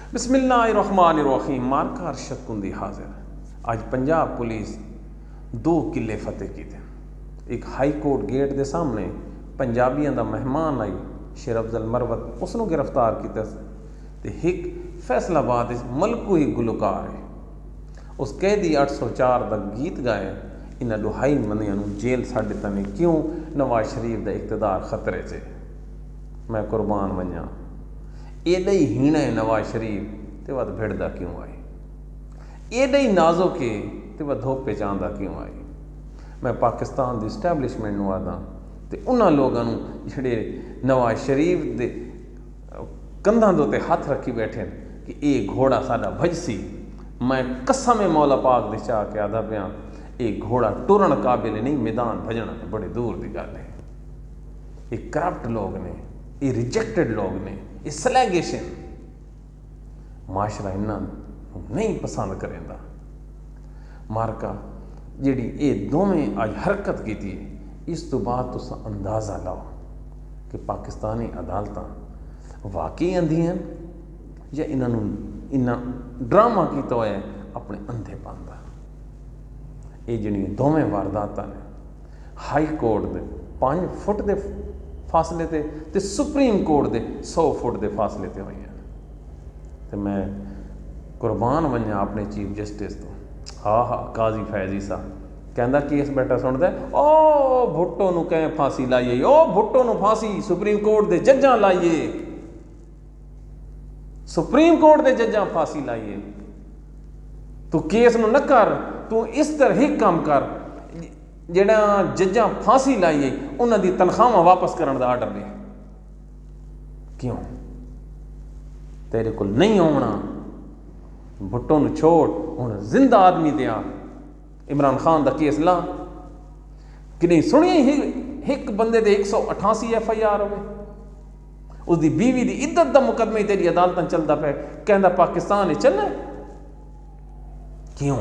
बिस्मिल्लाहिर्रहमानिर्रहीम। मार्का अरशद कुंदी हाजिर। आज पंजाब पुलिस 2 किले फतेह कीते। एक हाई कोर्ट गेट के सामने पंजाबियों का मेहमान आई शेर अफजल मरवत, उसनों गिरफ्तार किया। तो एक फैसलाबाद मलकू ही गुलकार है, उस कैदी 804 का गीत गाए। इन्होंने दुहाई मंदिया जेल साढ़े तने क्यों नवाज शरीफ का इकतदार खतरे से, मैं कुर्बान वजा। एडा ही हीणा है नवाज शरीफ तो वह भिड़दा क्यों आए, एडा ही नाजुक है तो वह धोपे चाहता क्यों आए। मैं पाकिस्तान की इस्टैबलिशमेंट आदा तो उन्होंने लोगों जोड़े नवाज शरीफ के कंधा के उत्ते हथ रखी बैठे कि ये घोड़ा साडा भजसी। मैं कसम मौला पाक दे चाह के आदा पाया, ये घोड़ा टुरन काबिल नहीं, मैदान भजना तो बड़े दूर की गल है। ये करप्ट लोग ने, ये रिजेक्टेड लोग ने, ये सलैगेशन माशरा इन्हों नहीं पसंद करेंदा। मार्का जिहड़ी ये दोवें अज हरकत की थी, इस तो बाद तुस अंदाज़ा लाओ कि पाकिस्तानी अदालतां वाकई अंधियां या इन्हों इन्ना ड्रामा किया होया अपने अंधेपन का। ये जिहड़ियां दोवें वारदातां ने हाई कोर्ट के 5 फुट के फासले ते सुप्रीम कोर्ट के 100 फुट के फासले ते हुई। तो मैं कुर्बान वजा अपने चीफ जस्टिस तो। हाँ काजी फैजी साहब कहता केस बैठा सुनता है, ओ भुट्टो नूं कैं फांसी लाइए, ओ भुट्टो नूं फांसी सुप्रीम कोर्ट के जजां लाइए, सुप्रीम कोर्ट के जजां फांसी लाइए। तू केस नूं न कर, तू इस तरह ही काम कर जिहड़ा जजां फांसी लाइए उन्हां दी तनख्वाहां वापस करने का आर्डर दे। क्यों तेरे को नहीं होना, भुट्टो नूं छोड़, हुण जिंदा आदमी दिया। इमरान खान का केस ला कि नहीं सुनी ही एक बंदे दे 188 FIR हो, उसकी बीवी की इद्दत का मुकदमा तेरी अदालत चलता पे, कहता पाकिस्तान चलना। क्यों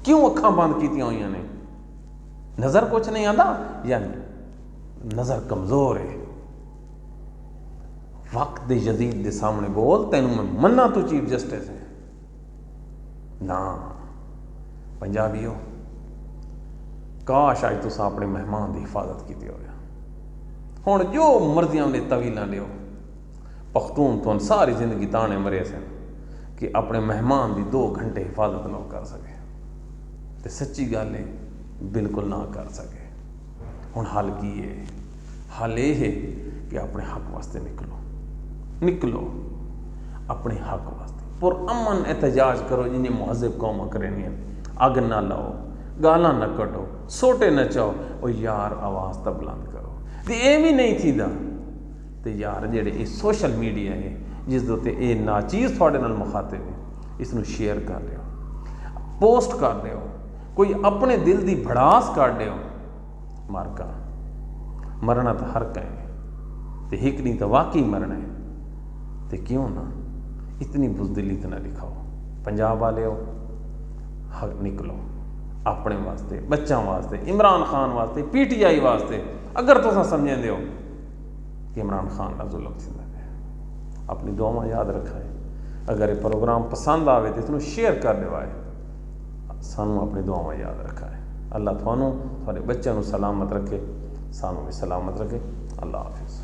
क्यों अखा बंद की हुई ने, नज़र कुछ नहीं आता या नज़र कमज़ोर है। वक्त दे यजीद के सामने बोल, तेनू मैं मन्ना तू चीफ जस्टिस है ना। पंजाबियों काश अज तुस अपने मेहमान की हिफाजत की होया। हुण जो मर्जियां ने तवीला लियो, पख्तून तो सारी जिंदगी ताने मरे सन कि अपने मेहमान की 2 घंटे हिफाजत ना कर सके। तो सच्ची गल है बिल्कुल ना कर सके। हुण हल की है? हल ये है कि अपने हक वास्ते निकलो अपने हक वास्ते पुरअमन एहतजाज करो, जिन्हें मुहज़्ज़िब कौमां करेनियां। अग ना लाओ, गालां न कटो, सोटे न चाओ, और यार आवाज़ तो बुलंद करो। तो ये भी नहीं थी तो यार जेडे ये सोशल मीडिया है जिस दे उत्ते ये नाचीज़ थोड़े नाल मुखातिब है, इसनूं शेयर कर लियो, पोस्ट कर लियो, कोई अपने दिल की भड़ास कर लियो। मार्का मरना तो हर कहें तो हिक नहीं तो वाकई मरना है। तो क्यों ना इतनी बुजदिली तो ना दिखाओ। पंजाब वाले हो, हक निकलो अपने वास्ते, बच्चों वास्ते, इमरान खान वास्ते, PTI वास्ते। अगर तुम समझते हो कि इमरान खान का जुल्म थींदा है, अपनी दुआवां याद रखा है। अगर ये प्रोग्राम पसंद आवे तो इसनूं शेयर कर देवा है। सानू अपनी दुआवां याद रखा है। अल्लाह थानू थोड़े बच्चों को सलामत रखे, सानू भी सलामत रखे। अल्लाह हाफिज़।